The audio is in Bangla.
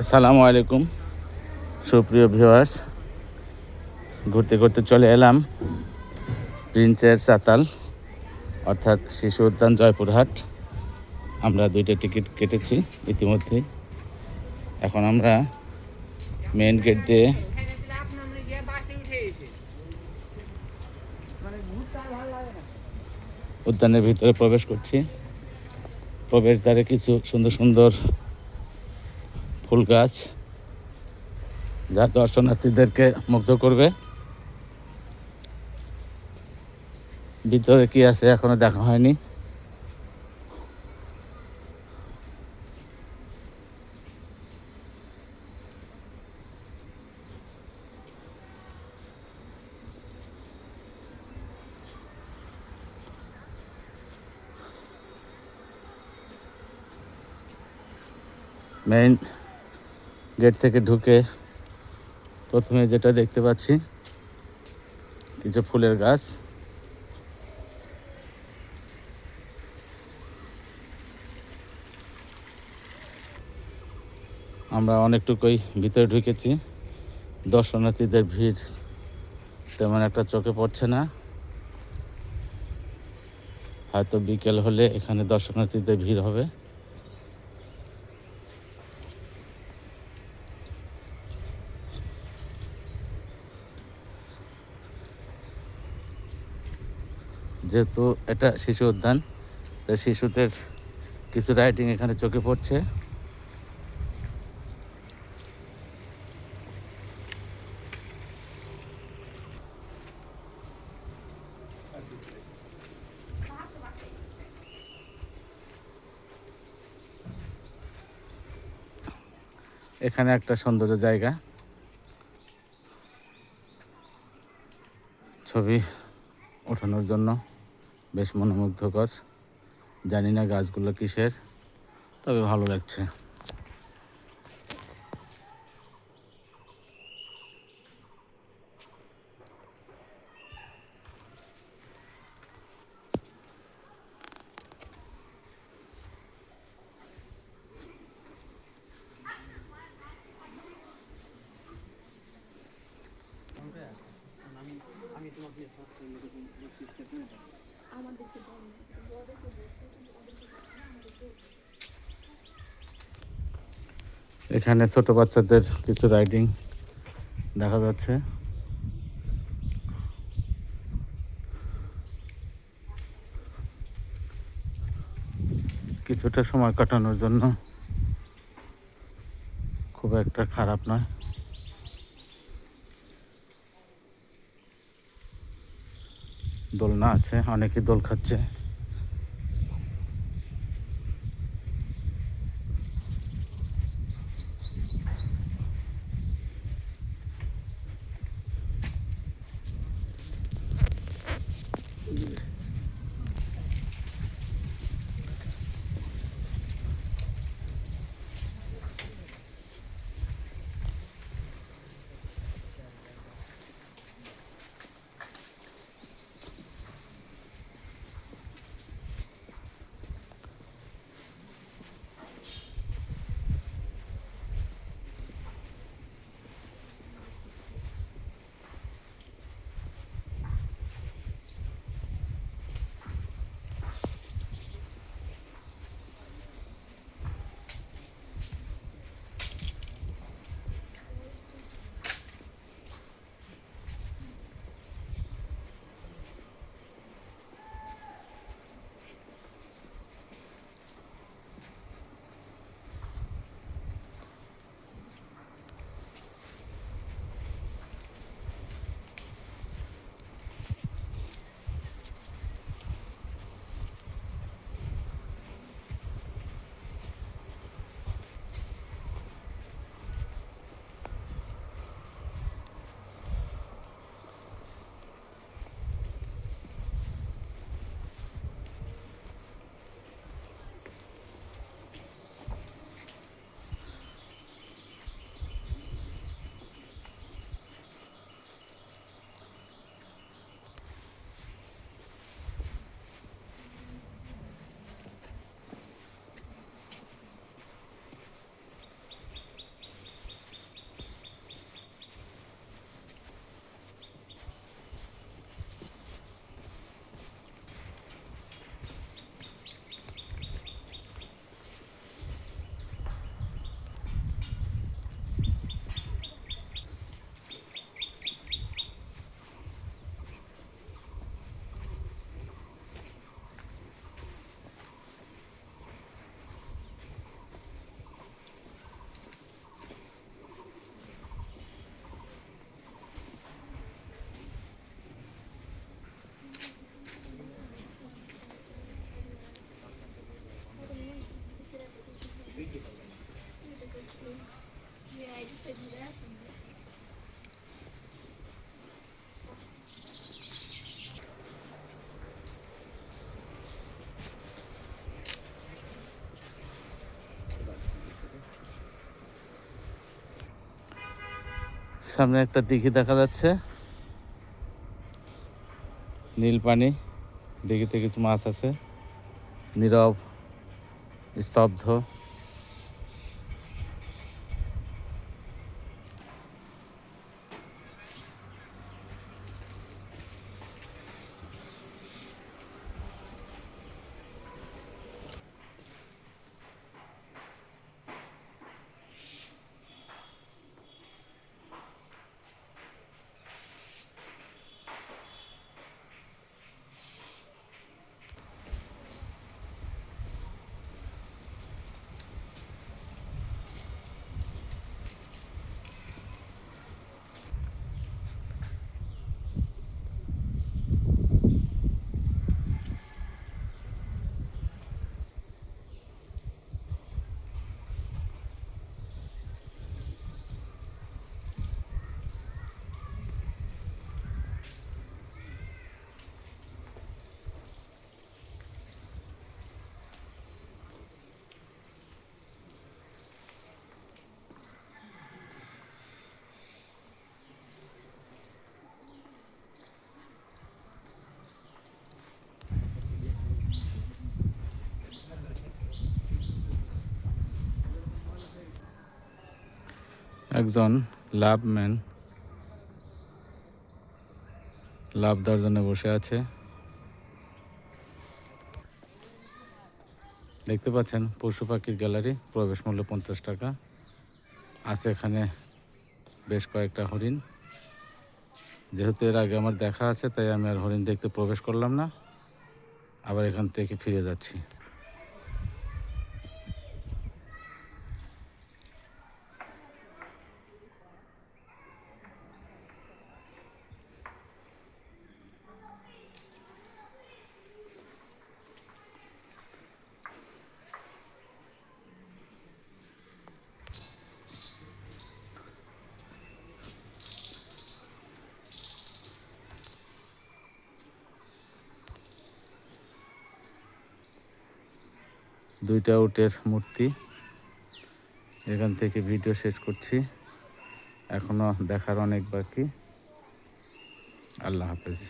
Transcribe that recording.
আসসালামু আলাইকুম সুপ্রিয় ভিউয়ার্স, ঘুরতে ঘুরতে চলে এলাম প্রিন্সের চাতাল অর্থাৎ শিশু উদ্যান জয়পুরহাট। আমরা 2টা টিকিট কেটেছি ইতিমধ্যে। এখন আমরা মেইন গেট দিয়ে উদ্যানের ভিতরে প্রবেশ করছি। প্রবেশদ্বারে কিছু সুন্দর সুন্দর ফুল গাছ, যা দর্শনার্থীদেরকে মুগ্ধ করবে। ভিতরে কি আছে এখনো দেখা হয়নি। মেইন গেট থেকে ঢুকে প্রথমে যেটা দেখতে পাচ্ছি কিছু ফুলের গাছ। আমরা অনেকটুকুই ভিতরে ঢুকেছি। দর্শনার্থীদের ভিড় তেমন একটা চোখে পড়ছে না। হয়তো বিকেল হলে এখানে দর্শনার্থীদের ভিড় হবে। যেহেতু এটা শিশু উদ্যান, তাই শিশুদের কিছু রাইডিং এখানে চোখে পড়ছে। এখানে একটা সৌন্দর্য জায়গা, ছবি ওঠানোর জন্য বেশ মনোমুগ্ধকর। জানি না গাছগুলো কিসের, তবে ভালো লাগছে। এখানে ছোট বাচ্চাদের কিছু রাইডিং দেখা যাচ্ছে। কিছুটা সময় কাটানোর জন্য খুব একটা খারাপ নয়। দোলনা আছে, অনেকেই দোল খাচ্ছে। সামনে একটা দিঘি দেখা যাচ্ছে, নীল পানি, দিঘিতে কিছু মাছ আছে, নীরব স্তব্ধ। একজন লাভম্যান লাভ দেওয়ার জন্য বসে আছে। দেখতে পাচ্ছেন পশু পাখির গ্যালারি, প্রবেশ মূল্য 50 টাকা। আছে এখানে বেশ কয়েকটা হরিণ। যেহেতু এর আগে আমার দেখা আছে, তাই আমি আর হরিণ দেখতে প্রবেশ করলাম না, আবার এখান থেকে ফিরে যাচ্ছি। দুইটা উটের মূর্তি। এখান থেকে ভিডিও শেষ করছি, এখনো দেখার অনেক বাকি। আল্লাহ হাফেজ।